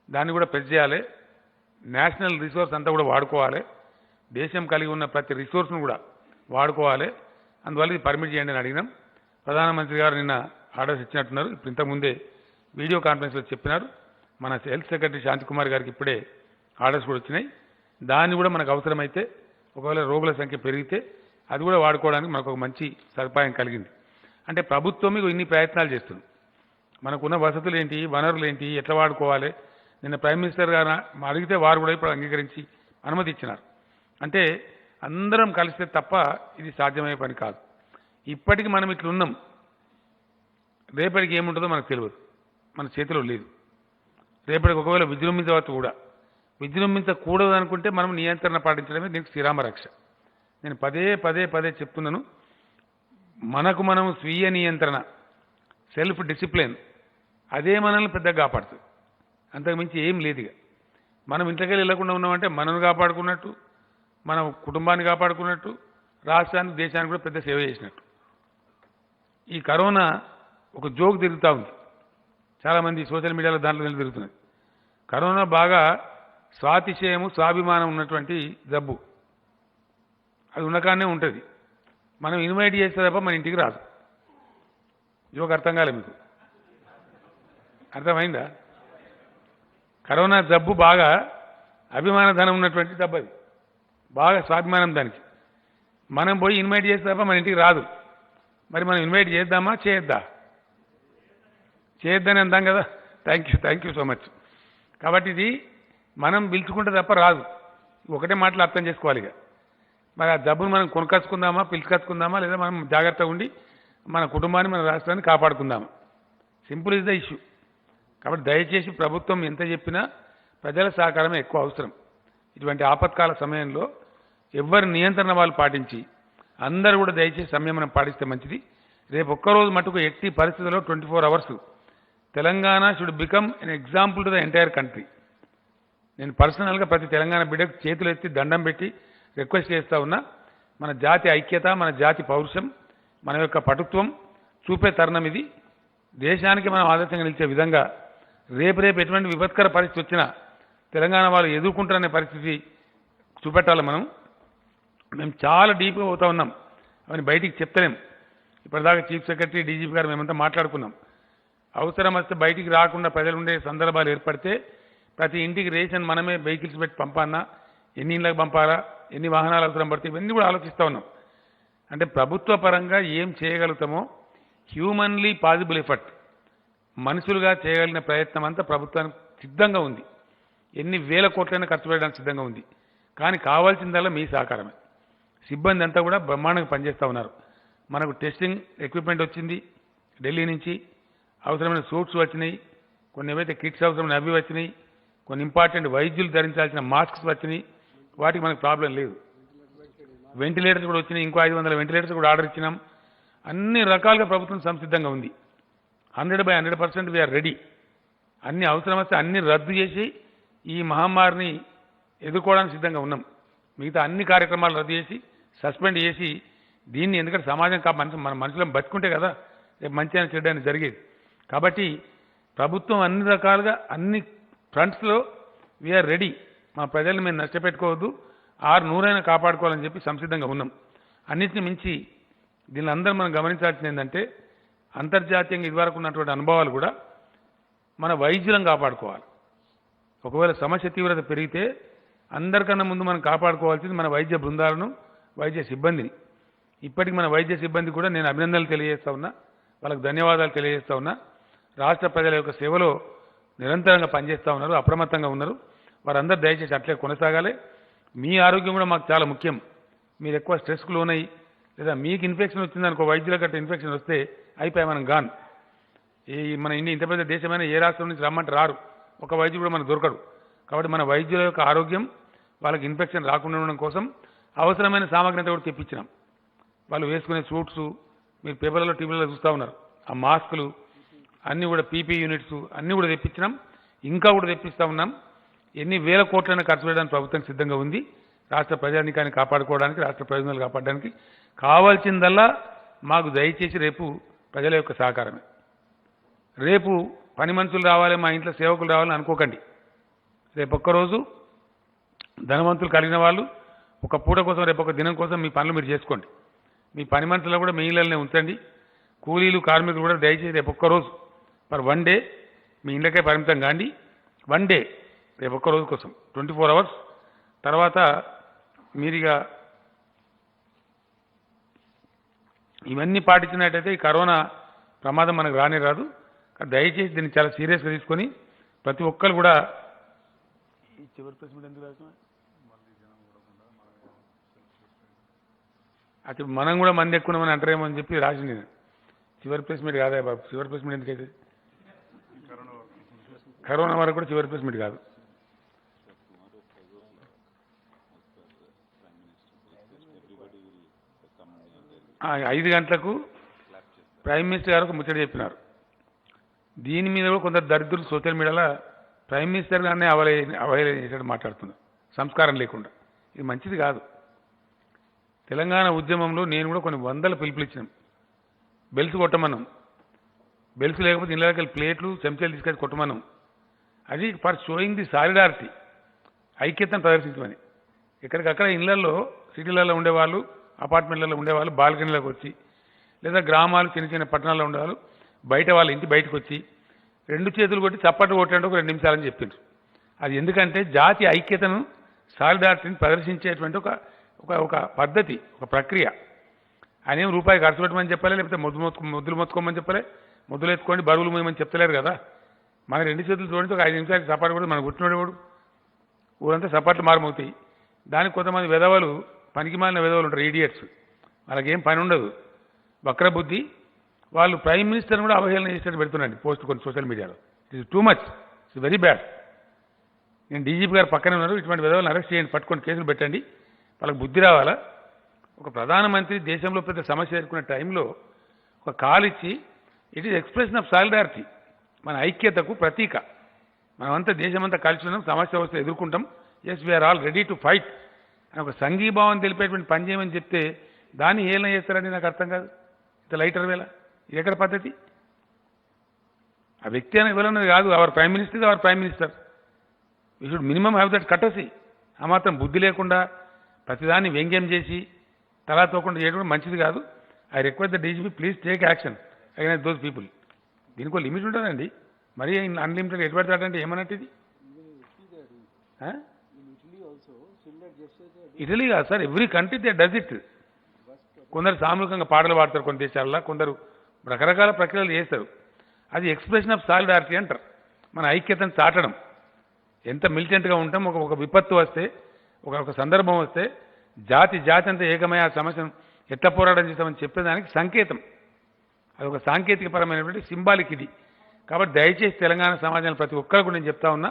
దాన్ని కూడా పెంచ్ చేయాలి. నేషనల్ రిసోర్స్ అంతా కూడా వాడుకోవాలి. దేశం కలిగి ఉన్న ప్రతి రిసోర్స్ను కూడా వాడుకోవాలి. అందువల్ల ఇది పర్మిట్ చేయండి అని అడిగినాం. ప్రధానమంత్రి గారు నిన్న ఆర్డర్స్ ఇచ్చినట్టున్నారు. ఇప్పుడు ఇంతకుముందే వీడియో కాన్ఫరెన్స్లో చెప్పినారు. మన హెల్త్ సెక్రటరీ శాంతికుమార్ గారికి ఇప్పుడే ఆర్డర్స్ కూడా వచ్చినాయి. దాన్ని కూడా మనకు అవసరమైతే ఒకవేళ రోగుల సంఖ్య పెరిగితే అది కూడా వాడుకోవడానికి మనకు ఒక మంచి సదుపాయం కలిగింది. అంటే ప్రభుత్వం మీకు ఇన్ని ప్రయత్నాలు చేస్తుంది. మనకున్న వసతులు ఏంటి, వనరులు ఏంటి, ఎట్లా వాడుకోవాలి. నిన్న ప్రైమ్ మినిస్టర్ గారు అడిగితే వారు కూడా ఇప్పుడు అంగీకరించి అనుమతి ఇచ్చినారు. అంటే అందరం కలిస్తే తప్ప ఇది సాధ్యమయ్యే పని కాదు. ఇప్పటికి మనం ఇట్లున్నాం, రేపటికి ఏముంటుందో మనకు తెలియదు, మన చేతిలో లేదు. రేపటికి ఒకవేళ విజృంభించవచ్చు కూడా. విజృంభించకూడదు అనుకుంటే మనం నియంత్రణ పాటించడమే దీనికి శ్రీరామ రక్ష. నేను పదే పదే పదే చెప్తున్నాను, మనకు మనం స్వీయ నియంత్రణ, సెల్ఫ్ డిసిప్లిన్, అదే మనల్ని పెద్దగా కాపాడుతుంది. అంతకుమించి ఏం లేదు. ఇక మనం ఇంట్లోకి వెళ్ళకుండా ఉన్నామంటే మనల్ని కాపాడుకున్నట్టు, మన కుటుంబాన్ని కాపాడుకున్నట్టు, రాష్ట్రానికి దేశానికి కూడా పెద్ద సేవ చేసినట్టు. ఈ కరోనా ఒక జోక్ తిరుగుతూ ఉంది, చాలామంది సోషల్ మీడియాలో దాంట్లో తిరుగుతున్నది. కరోనా బాగా స్వాతిశయము, స్వాభిమానం ఉన్నటువంటి జబ్బు. అది ఉన్నకానే ఉంటుంది. మనం ఇన్వైట్ చేస్తే తప్ప మన ఇంటికి రాదు. జోక్ అర్థం కాలే మీకు? అర్థమైందా? కరోనా జబ్బు బాగా అభిమాన ధనం ఉన్నటువంటి జబ్బు. అది బాగా స్వాభిమానం దానికి. మనం పోయి ఇన్వైట్ చేస్తే తప్ప మన ఇంటికి రాదు. మరి మనం ఇన్వైట్ చేద్దామా, చేయొద్దా? చేయొద్దని అందాం కదా. Thank you so much. కాబట్టి ఇది మనం పిలుచుకుంటే తప్ప రాదు. ఒకటే మాటలు అర్థం చేసుకోవాలి. ఇక మరి ఆ జబ్బును మనం కొనుక్కొచ్చుకుందామా, పిలుచుకొచ్చుకుందామా, లేదా మనం జాగ్రత్తగా ఉండి మన కుటుంబాన్ని, మన రాష్ట్రాన్ని కాపాడుకుందామా? Simple is the issue. కాబట్టి దయచేసి ప్రభుత్వం ఎంత చెప్పినా ప్రజల సహకారమే ఎక్కువ అవసరం. ఇటువంటి ఆపత్కాల సమయంలో ఎవరి నియంత్రణ వాళ్ళు పాటించి అందరూ కూడా దయచేసి సంయమనం పాటిస్తే మంచిది. రేపు ఒక్కరోజు మటుకు ఎట్టి పరిస్థితుల్లో 24 hours Telangana should become an example to the entire country. నేను పర్సనల్గా ప్రతి తెలంగాణ బిడ్డకు చేతులు ఎత్తి దండం పెట్టి రిక్వెస్ట్ చేస్తూ ఉన్నా. మన జాతి ఐక్యత, మన జాతి పౌరుషం, మన యొక్క పటుత్వం చూపే తరుణం ఇది. దేశానికి మనం ఆదర్శంగా నిలిచే విధంగా రేపు ఎటువంటి విపత్కర పరిస్థితి వచ్చినా తెలంగాణ వాళ్ళు ఎదుర్కొంటారనే పరిస్థితి చూపెట్టాలి. మేము చాలా డీప్గా పోతా ఉన్నాం, అవన్నీ బయటికి చెప్తలేం. ఇప్పటిదాకా చీఫ్ సెక్రటరీ, డీజీపీ గారు మేమంతా మాట్లాడుకున్నాం. అవసరం వస్తే బయటికి రాకుండా ప్రజలు ఉండే సందర్భాలు ఏర్పడితే ప్రతి ఇంటికి రేషన్ మనమే వెహికల్స్ పెట్టి పంపాలన్నా, ఎన్ని ఇళ్ళకి పంపాలా, ఎన్ని వాహనాలు అవసరం పడితే ఇవన్నీ కూడా ఆలోచిస్తూ ఉన్నాం. అంటే ప్రభుత్వ పరంగా ఏం చేయగలుగుతామో హ్యూమన్లీ పాసిబుల్ ఎఫర్ట్, మనుషులుగా చేయగలిగిన ప్రయత్నం అంతా ప్రభుత్వానికి సిద్ధంగా ఉంది. ఎన్ని వేల కోట్లైనా ఖర్చు పెట్టడానికి సిద్ధంగా ఉంది. కానీ కావాల్సిందల్లా మీ సహకారమే. సిబ్బంది అంతా కూడా బ్రహ్మాండంగా పనిచేస్తూ ఉన్నారు. మనకు టెస్టింగ్ ఎక్విప్మెంట్ వచ్చింది ఢిల్లీ నుంచి, అవసరమైన సూట్స్ వచ్చినాయి, కొన్ని ఏవైతే కిట్స్ అవసరమైన అవి వచ్చినాయి, కొన్ని ఇంపార్టెంట్ వైద్యులు ధరించాల్సిన మాస్క్స్ వచ్చినాయి. వాటికి మనకు ప్రాబ్లం లేదు. వెంటిలేటర్స్ కూడా వచ్చినాయి, ఇంకో 500 వెంటిలేటర్స్ కూడా ఆర్డర్ ఇచ్చినాం. అన్ని రకాలుగా ప్రభుత్వం సంసిద్ధంగా ఉంది. 100% వీఆర్ రెడీ. అన్ని అవసరం వస్తే అన్ని రద్దు చేసి ఈ మహమ్మారిని ఎదుర్కోవడానికి సిద్ధంగా ఉన్నాం. మిగతా అన్ని కార్యక్రమాలు రద్దు చేసి, సస్పెండ్ చేసి, దీన్ని ఎందుకంటే సమాజం మన మనుషులను బతుకుంటే కదా రేపు మంచి అని చెడ్డని జరిగేది. కాబట్టి ప్రభుత్వం అన్ని రకాలుగా అన్ని ఫ్రంట్స్లో వీఆర్ రెడీ. మా ప్రజల్ని మేము నష్టపెట్టుకోవద్దు, 100 కాపాడుకోవాలని చెప్పి సంసిద్ధంగా ఉన్నాం. అన్నింటిని మించి దీన్ని అందరూ మనం గమనించాల్సింది ఏంటంటే, అంతర్జాతీయంగా ఇదివరకు ఉన్నటువంటి అనుభవాలు కూడా మన వైద్యులను కాపాడుకోవాలి. ఒకవేళ సమస్య తీవ్రత పెరిగితే అందరికన్నా ముందు మనం కాపాడుకోవాల్సింది మన వైద్య బృందాలను, వైద్య సిబ్బందిని. ఇప్పటికి మన వైద్య సిబ్బంది కూడా నేను అభినందనలు తెలియజేస్తా ఉన్నా, వాళ్ళకు ధన్యవాదాలు తెలియజేస్తా ఉన్నా. రాష్ట్ర ప్రజల యొక్క సేవలో నిరంతరంగా పనిచేస్తూ ఉన్నారు, అప్రమత్తంగా ఉన్నారు. వారందరూ దయచేసి అట్లే కొనసాగాలి. మీ ఆరోగ్యం కూడా మాకు చాలా ముఖ్యం. మీరు ఎక్కువ స్ట్రెస్కు లోనయ్యి లేదా మీకు ఇన్ఫెక్షన్ వచ్చిందనుకో, వైద్యుల గట్ట ఇన్ఫెక్షన్ వస్తే అయిపోయి మనం గాన్. మన ఇంత పెద్ద దేశమైన ఏ రాష్ట్రం నుంచి రమ్మంటే రారు, ఒక వైద్యుడు కూడా మనకు దొరకడు. కాబట్టి మన వైద్యుల యొక్క ఆరోగ్యం, వాళ్ళకి ఇన్ఫెక్షన్ రాకుండా ఉండడం కోసం అవసరమైన సామగ్రి అంతా కూడా తెప్పించినాం. వాళ్ళు వేసుకునే సూట్స్ మీరు పేపర్లలో, టీవీలలో చూస్తూ ఉన్నారు. ఆ మాస్కులు అన్నీ కూడా, పీపీ యూనిట్స్ అన్నీ కూడా తెప్పించినాం. ఇంకా కూడా తెప్పిస్తూ ఉన్నాం. ఎన్ని వేల కోట్లైనా ఖర్చు పెట్టడానికి ప్రభుత్వం సిద్ధంగా ఉంది. రాష్ట్ర ప్రజానీకాన్ని కాపాడుకోవడానికి, రాష్ట్ర ప్రయోజనాలు కాపాడడానికి కావాల్సిందల్లా మాకు దయచేసి రేపు ప్రజల యొక్క సహకారమే. రేపు పని మనుషులు రావాలి, మా ఇంట్లో సేవకులు రావాలని అనుకోకండి. రేపు ఒక్కరోజు ధనవంతులు కలిగిన వాళ్ళు ఒక పూట కోసం, రేపు ఒక దినం కోసం మీ పనులు మీరు చేసుకోండి. మీ పని మనుషులు కూడా మీ ఇళ్ళనే ఉంచండి. కూలీలు, కార్మికులు కూడా దయచేసి రేపు ఒక్కరోజు పర్ 1 day మీ ఇళ్ళకే పరిమితం కాండి. 1 day రేపు ఒక్కరోజు కోసం 24 hours. తర్వాత మీరిగా ఇవన్నీ పాటించినట్టయితే ఈ కరోనా ప్రమాదం మనకు రానే రాదు. దయచేసి దీన్ని చాలా సీరియస్గా తీసుకొని ప్రతి ఒక్కరు కూడా ఈ చివరి ప్రెస్ మీట్ ఎందుకు రాసిన అసలు మనం కూడా మంది ఎక్కున్నామని అంటారేమో అని చెప్పి రాసింది నేను. చివరి ప్రెస్ మీట్ కాదా బాబు, చివరి ప్రెస్ మీట్ ఎందుకైతే కరోనా వరకు కూడా చివరి ప్రెస్ మీట్ కాదు. 5 గంటలకు ప్రైమ్ మినిస్టర్ గారు ఒక ముచ్చట చెప్పినారు. దీని మీద కూడా కొందరు దరిద్రులు సోషల్ మీడియాలో ప్రైమ్ మినిస్టర్ గారినే అవహేళన చేసేట్టు మాట్లాడుతున్నారు సంస్కారం లేకుండా. ఇది మంచిది కాదు. తెలంగాణ ఉద్యమంలో నేను కూడా కొన్ని వందల పిలుపులు ఇచ్చినాం. బెల్స్ కొట్టమన్నాం. బెల్స్ లేకపోతే ఇళ్ళకి ప్లేట్లు చెంచాలు తీసుకెళ్ళి కొట్టమన్నాం. అది ఫర్ షోయింగ్ ది సాలిడారిటీ, ఐక్యతను ప్రదర్శించమని. ఎక్కడికక్కడ ఇళ్లలో సిటీలలో ఉండేవాళ్ళు, అపార్ట్మెంట్లలో ఉండేవాళ్ళు బాల్కనీలోకి వచ్చి, లేదా గ్రామాలు చిన్న చిన్న పట్టణాల్లో ఉండేవాళ్ళు బయట వాళ్ళ ఇంటి బయటకు వచ్చి 2 చేతులు కొట్టి చప్పట్లు కొట్టండి ఒక 2 నిమిషాలని చెప్పిండ్రు. అది ఎందుకంటే జాతి ఐక్యతను సాలిడారిటీని ప్రదర్శించేటువంటి ఒక పద్ధతి, ఒక ప్రక్రియ. ఆయన ఏం రూపాయి ఖర్చు పెట్టమని చెప్పలే, లేకపోతే ముద్దులు మొత్తుకోమని చెప్పలే, ముద్దులు ఎత్తుకోండి బరువులు మేమని చెప్తలేరు కదా. మన 2 చేతులు చూడండి ఒక 5 నిమిషాలకి సపాటు కూడా మనకు గుర్తున్నవాడు ఊరంతా సపాట్లు మారమవుతాయి. దానికి కొంతమంది విధవలు, పనికి మాలిన విధవలు ఉంటారు, ఈడియట్స్, వాళ్ళకేం పని ఉండదు, వక్రబుద్ధి. వాళ్ళు ప్రైమ్ మినిస్టర్ని కూడా అవహేళన చేసేట్టు పెడుతున్నాండి పోస్ట్ కొన్ని సోషల్ మీడియాలో. It is too much, it's very bad. నేను డీజీపీ గారు పక్కనే ఉన్నారు, ఇటువంటి విధవలను అరెస్ట్ చేయండి, పట్టుకొని కేసులు పెట్టండి, వాళ్ళకి బుద్ధి రావాలా. ఒక ప్రధానమంత్రి దేశంలో పెద్ద సమస్య ఎదుర్కొనే టైంలో ఒక కాల్ ఇచ్చి it is expression of solidarity, మన ఐక్యతకు ప్రతీక. మనమంతా దేశమంతా కలిసి ఉన్నాం, సమస్య వస్తే ఎదుర్కొంటాం, yes we are all ready to fight అని ఒక సంఘీభావం తెలిపేటువంటి పని చేయమని చెప్తే దాన్ని హేళన చేస్తారని నాకు అర్థం కాదు. ఇంత లైటర్ వేళ ఇది ఎక్కడ పద్ధతి? ఆ వ్యక్తి అనేది ఎవరన్నది కాదు, our prime minister our prime minister, we should minimum have that courtesy. ఆ మాత్రం బుద్ధి లేకుండా ప్రతిదాన్ని వ్యంగ్యం చేసి తలా తోకుండా చేయడం మంచిది కాదు. I request the DGP please take action against those people. దీనికి లిమిట్ ఉంటుందండి, మరీ అన్లిమిటెడ్ ఎటువంటి ఏమన్నట్టు ఇది? ఇటలీ కాదు sir, every country they does it. కొందరు సామూహికంగా పాటలు పాడతారు కొన్ని దేశాల్లో, కొందరు రకరకాల ప్రక్రియలు చేస్తారు. అది ఎక్స్ప్రెషన్ ఆఫ్ సాలిడారిటీ అంటారు, మన ఐక్యతను చాటడం. ఎంత మిలిటెంట్గా ఉంటాం, ఒక విపత్తు వస్తే, ఒక సందర్భం వస్తే జాతి అంతా ఏకమై ఆ సమస్యను ఎట్లా పోరాటం చేస్తామని చెప్పేదానికి సంకేతం. అది ఒక సాంకేతికపరమైనటువంటి సింబాలిక్ ఇది. కాబట్టి దయచేసి తెలంగాణ సమాజంలో ప్రతి ఒక్కరు కూడా నేను చెప్తా ఉన్నా,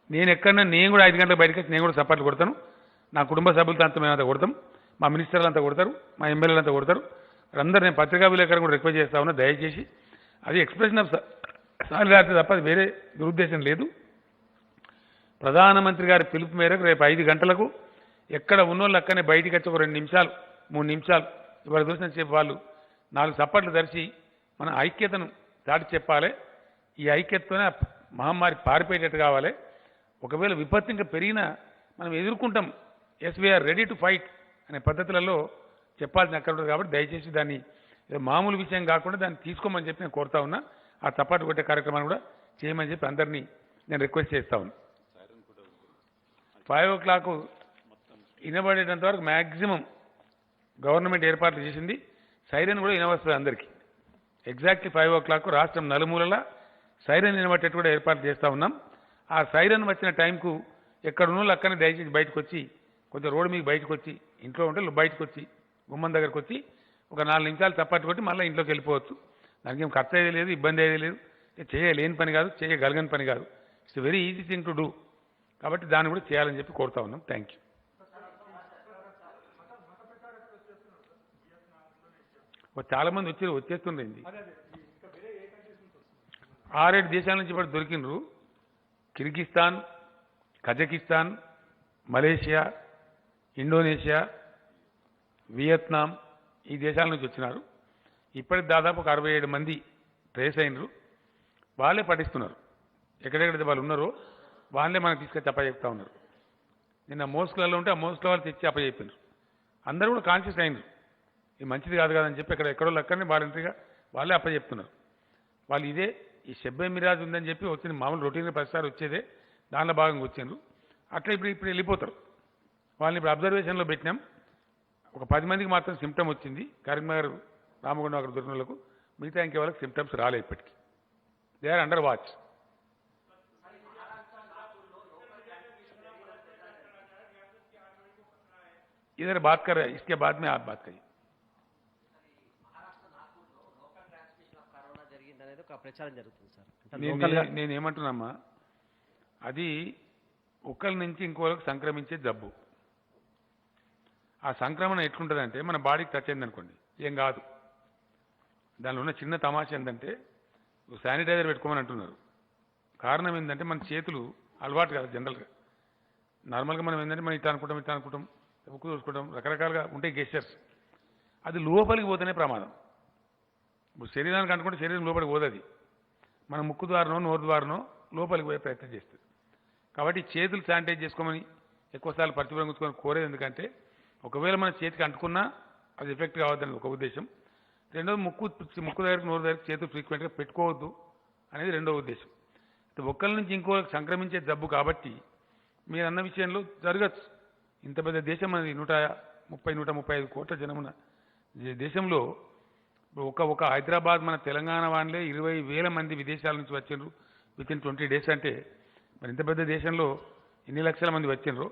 నేను ఎక్కడన్నా నేను కూడా 5 గంటలకు బయటకు వచ్చి నేను కూడా సపోర్ట్ కొడతాను. నా కుటుంబ సభ్యులతో అంతా మేమంతా కొడతాం, మా మినిస్టర్లు అంతా కొడతారు, మా ఎమ్మెల్యేలు అంతా కొడతారు. అందరూ నేను పత్రికా విలేకరులు కూడా రిక్వెస్ట్ చేస్తా ఉన్నా, దయచేసి అది ఎక్స్ప్రెషన్ ఆఫ్ సాలిడారిటీ తప్ప అది వేరే దురుద్దేశం లేదు. ప్రధానమంత్రి గారి పిలుపు మేరకు రేపు 5 గంటలకు ఎక్కడ ఉన్నోళ్ళు అక్కనే బయటికి వచ్చి ఒక 2 నిమిషాలు 3 నిమిషాలు ఇవాళ చూసిన చెప్పి వాళ్ళు 4 చప్పట్లు ధరిచి మన ఐక్యతను చాటి చెప్పాలి. ఈ ఐక్యతతోనే మహమ్మారి పారిపోయేటట్టు కావాలి. ఒకవేళ విపత్తు ఇంకా పెరిగినా మనం ఎదుర్కొంటాం, yes we are ready to fight అనే పద్ధతులలో చెప్పాల్సిన అక్కడ ఉంటుంది. కాబట్టి దయచేసి దాన్ని మామూలు విషయం కాకుండా దాన్ని తీసుకోమని చెప్పి నేను కోరుతా ఉన్నా. ఆ చప్పట్లు కొట్టే కార్యక్రమాన్ని కూడా చేయమని చెప్పి అందరినీ నేను రిక్వెస్ట్ చేస్తా ఉన్నా. 5 o'clock వినబడేటంత వరకు మ్యాక్సిమం గవర్నమెంట్ ఏర్పాట్లు చేసింది. సైరన్ కూడా వినవస్తుంది అందరికీ. ఎగ్జాక్ట్లీ 5 o'clock రాష్ట్రం నలుమూలలా సైరన్ వినబట్టేట్టు కూడా ఏర్పాట్లు చేస్తూ ఉన్నాం. ఆ సైరన్ వచ్చిన టైంకు ఎక్కడ ఉన్నోళ్ళు అక్కనే దయచేసి బయటకు వచ్చి, కొంచెం రోడ్డు మీకు బయటకు వచ్చి, ఇంట్లో ఉంటే బయటకు వచ్చి గుమ్మం దగ్గరకు వచ్చి ఒక 4 నిమిషాలు చప్పట్లు కొట్టి మళ్ళీ ఇంట్లోకి వెళ్ళిపోవచ్చు. దానికి ఏం ఖర్చు అయ్యేది లేదు, ఇబ్బంది అయ్యేది లేదు, చేయలేని పని కాదు, చేయగలిగిన పని కాదు. It's very easy thing to do. కాబట్టి దాన్ని కూడా చేయాలని చెప్పి కోరుతా ఉన్నాం. Thank you. చాలామంది వచ్చేస్తుండేది. 6-7 దేశాల నుంచి ఇప్పుడు దొరికినరు. Kyrgyzstan, Kazakhstan, Malaysia, Indonesia, Vietnam, ఈ దేశాల నుంచి వచ్చినారు. ఇప్పటికి దాదాపు ఒక 67 మంది ట్రేస్ అయినరు. వాళ్ళే పఠిస్తున్నారు. ఎక్కడెక్కడైతే వాళ్ళు ఉన్నారో వాళ్ళే మనకు తీసుకొచ్చి అప్పచెప్తా ఉన్నారు. నిన్న మోస్కులలో ఉంటే ఆ మోస్కుల వాళ్ళు తెచ్చి అప్పచెప్పినారు. అందరూ కూడా కాన్షియస్ అయినారు, ఇది మంచిది కాదు కదని చెప్పి ఎక్కడో అక్కడనే వాలంటరీగా వాళ్ళే అప్పచెప్తున్నారు. వాళ్ళు ఇదే ఈ షెబ్బే మిరాజ్ ఉందని చెప్పి వచ్చిన మామూలు రొటీన్గా ప్రతిసారి వచ్చేదే, దానిలో భాగంగా వచ్చిండ్రు. అట్లా ఇప్పుడు వెళ్ళిపోతారు. వాళ్ళని ఇప్పుడు అబ్జర్వేషన్లో పెట్టినాం. ఒక 10 మందికి మాత్రం సిమ్టమ్ వచ్చింది. కరీంనగర్ రామగుండం అక్కడ దొరికిన వాళ్ళకు, మిగతా ఇంకెవరికి సిమ్టమ్స్ రాలే ఇప్పటికీ. They are under watch. इधर बात कर रहे हैं, इसके बाद में आप बात करिए. ప్రచారం జరుగుతుంది సార్. నేనేమంటున్నామా, అది ఒకరి నుంచి ఇంకోరికి సంక్రమించే జబ్బు. ఆ సంక్రమణ ఎట్లుంటుందంటే మన బాడీకి టచ్ అయింది అనుకోండి ఏం కాదు. దానిలో ఉన్న చిన్న తమాషా ఏంటంటే శానిటైజర్ పెట్టుకోమని అంటున్నారు. కారణం ఏంటంటే మన చేతులు అలవాటు కాదు జనరల్గా. నార్మల్గా మనం ఏంటంటే మనం ఇట్లా అనుకుంటాం ముక్కు చూసుకుంటాం, రకరకాలుగా ఉంటాయి గెస్చర్స్. అది లోపలికి పోతేనే ప్రమాదం. ఇప్పుడు శరీరానికి అనుకుంటే శరీరం లోపలికి పోతుంది, మన ముక్కు ద్వారానో నోరు ద్వారానో లోపలికి పోయే ప్రయత్నం చేస్తుంది. కాబట్టి చేతులు శానిటైజ్ చేసుకోమని ఎక్కువసార్లు పరిశుభ్రం ఉంచుకొని కోరేది. ఎందుకంటే ఒకవేళ మన చేతికి అంటుకున్నా అది ఎఫెక్ట్ కావద్దని ఒక ఉద్దేశం. రెండోది ముక్కు దగ్గరికి నోరు దగ్గరికి చేతులు ఫ్రీక్వెంట్గా పెట్టుకోవద్దు అనేది రెండో ఉద్దేశం. ఒకరి నుంచి ఇంకోరికి సంక్రమించే జబ్బు కాబట్టి మీరు అన్న విషయంలో జరగచ్చు. ఇంత పెద్ద దేశం అనేది 130-135 కోట్ల జనమున దేశంలో ఒక హైదరాబాద్ మన తెలంగాణ వాళ్ళే 20,000 మంది విదేశాల నుంచి వచ్చిండ్రు వితిన్ 20 days. అంటే మరి ఇంత పెద్ద దేశంలో ఎన్ని లక్షల మంది వచ్చిండ్రు.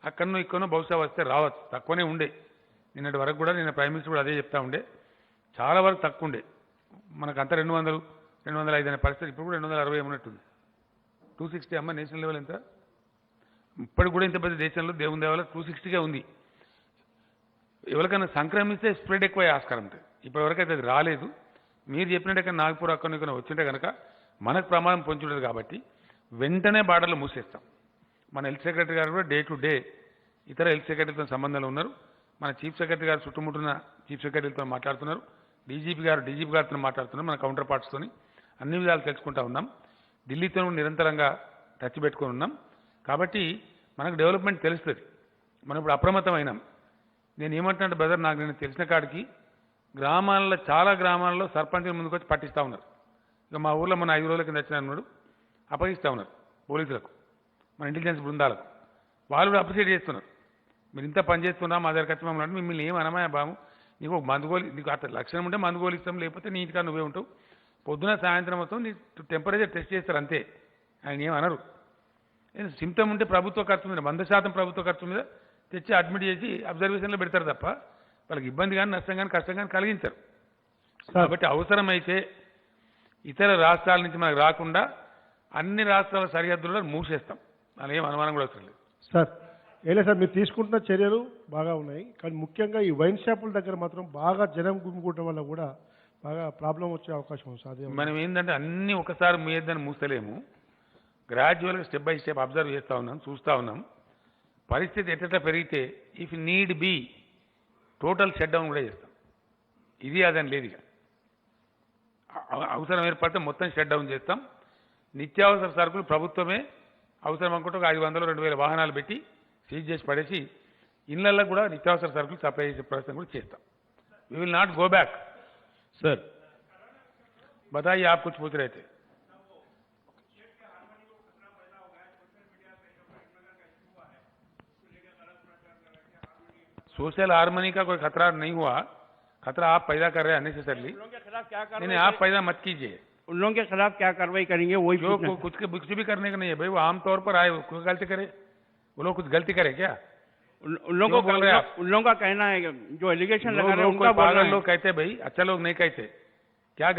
అక్కడనో ఇక్కడనో బహుశా వస్తే రావచ్చు, తక్కువనే ఉండే. నిన్నటి వరకు కూడా నిన్న ప్రైమ్ మినిస్టర్ కూడా అదే చెప్తా ఉండే, చాలా వరకు తక్కువ ఉండే. మనకంతా 200-205 అనే పరిస్థితి. ఇప్పుడు కూడా 260 ఉన్నట్టుంది. 260 అమ్మ నేషనల్ లెవెల్ ఎంత? ఇప్పటికి కూడా ఇంత పెద్ద దేశంలో దేవుని దేవాల 260గా ఉంది. ఎవరికైనా సంక్రమిస్తే స్ప్రెడ్ ఎక్కువ ఆస్కారం ఉంటుంది. ఇప్పటివరకైతే అది రాలేదు. మీరు చెప్పినట్టు నాగపూర్ అక్కడ వచ్చింటే కనుక మనకు ప్రమాదం పొంచుంటుంది. కాబట్టి వెంటనే బార్డర్లు మూసేస్తాం. మన హెల్త్ సెక్రటరీ గారు కూడా డే టు డే ఇతర హెల్త్ సెక్రటరీతో సంబంధాలు ఉన్నారు. మన చీఫ్ సెక్రటరీ గారు చుట్టుముట్టిన చీఫ్ సెక్రటరీతో మాట్లాడుతున్నారు. డీజీపీ గారితో మాట్లాడుతున్నారు. మన కౌంటర్ పార్ట్స్తోని అన్ని విధాలు తెలుసుకుంటా ఉన్నాం. ఢిల్లీతో నిరంతరంగా టచ్ పెట్టుకొని ఉన్నాం. కాబట్టి మనకు డెవలప్మెంట్ తెలుస్తుంది. మనం ఇప్పుడు అప్రమత్తం అయినాం. నేను ఏమంటున్నాను బ్రదర్, నాకు నేను తెలిసిన కాడికి గ్రామాల్లో చాలా గ్రామాల్లో సర్పంచుల ముందుకు వచ్చి పట్టిస్తూ ఉన్నారు. ఇక మా ఊర్లో మన 5 రోజుల కింద వచ్చిన ఉన్నాడు, అప్పగిస్తూ ఉన్నారు పోలీసులకు, మన ఇంటెలిజెన్స్ బృందాలకు. వాళ్ళు కూడా అప్రిషియేట్ చేస్తున్నారు. మీరు ఇంత పని చేస్తున్నా మా దగ్గర వచ్చి మమ్మల్ని అంటే మిమ్మల్ని ఏం అనమాయా బాబు, నీకు ఒక మందుగోలు, నీకు అట్లా లక్షణం ఉంటే మందుగోలు ఇస్తాం, లేకపోతే నీట్గా నువ్వే ఉంటావు, పొద్దున సాయంత్రం మొత్తం నీ టెంపరేచర్ టెస్ట్ చేస్తారు అంతే. ఆయన ఏమనరు. సిమ్టమ్ ఉంటే ప్రభుత్వ ఖర్చు మీద 100% ప్రభుత్వ ఖర్చు మీద తెచ్చి అడ్మిట్ చేసి అబ్జర్వేషన్లో పెడతారు తప్ప వాళ్ళకి ఇబ్బంది కానీ నష్టం కానీ కష్టం కానీ కలిగించారు. కాబట్టి అవసరమైతే ఇతర రాష్ట్రాల నుంచి మనకు రాకుండా అన్ని రాష్ట్రాల సరిహద్దుల్లో మూసేస్తాం. అలా ఏం అనుమానం కూడా అవసరం లేదు. సార్ ఏలే సార్, మీరు తీసుకుంటున్న చర్యలు బాగా ఉన్నాయి, కానీ ముఖ్యంగా ఈ వైన్ షాపుల దగ్గర మాత్రం బాగా జనం గుమికూడటం వల్ల కూడా బాగా ప్రాబ్లం వచ్చే అవకాశం ఉంది సార్. మనం ఏంటంటే అన్నీ ఒకసారి మూయద్దని మూస్తలేము. గ్రాడ్యువల్గా స్టెప్ బై స్టెప్ అబ్జర్వ్ చేస్తూ ఉన్నాం, చూస్తూ ఉన్నాం. పరిస్థితి ఎట్లా పెరిగితే if need be total shut down కూడా చేస్తాం. ఇది అదని లేదు. ఇక అవసరం ఏర్పడితే మొత్తం షట్ డౌన్ చేస్తాం. నిత్యావసర సరుకులు ప్రభుత్వమే అవసరం అనుకుంటే ఒక 500-2,000 వాహనాలు పెట్టి సీజ్ చేసి పడేసి ఇళ్లల్లో కూడా నిత్యావసర సరుకులు సప్లై చేసే ప్రయత్నం కూడా చేస్తాం. We will not go back. Sir बताइए, आप कुछ पूछ रहे थे. सोशल हार्मनी का कोई खतरा नहीं हुआ. खतरा आप पैदा कर रहे हैं अननेसेसरली. उन लोगों के खिलाफ क्या कार्रवाई? नहीं, आप पैदा मत कीजिए. उन लोगों के खिलाफ क्या कार्रवाई करेंगे वही जो कुछ भी करने का नहीं है भाई. वो आमतौर पर आए, कोई गलती करे, वो लोग कुछ गलती करे क्या? उन लोगों का कहना है जो एलिगेशन लगा रहे हैं उनका पागल लोग कहते भाई, अच्छा लोग नहीं कहते. क्या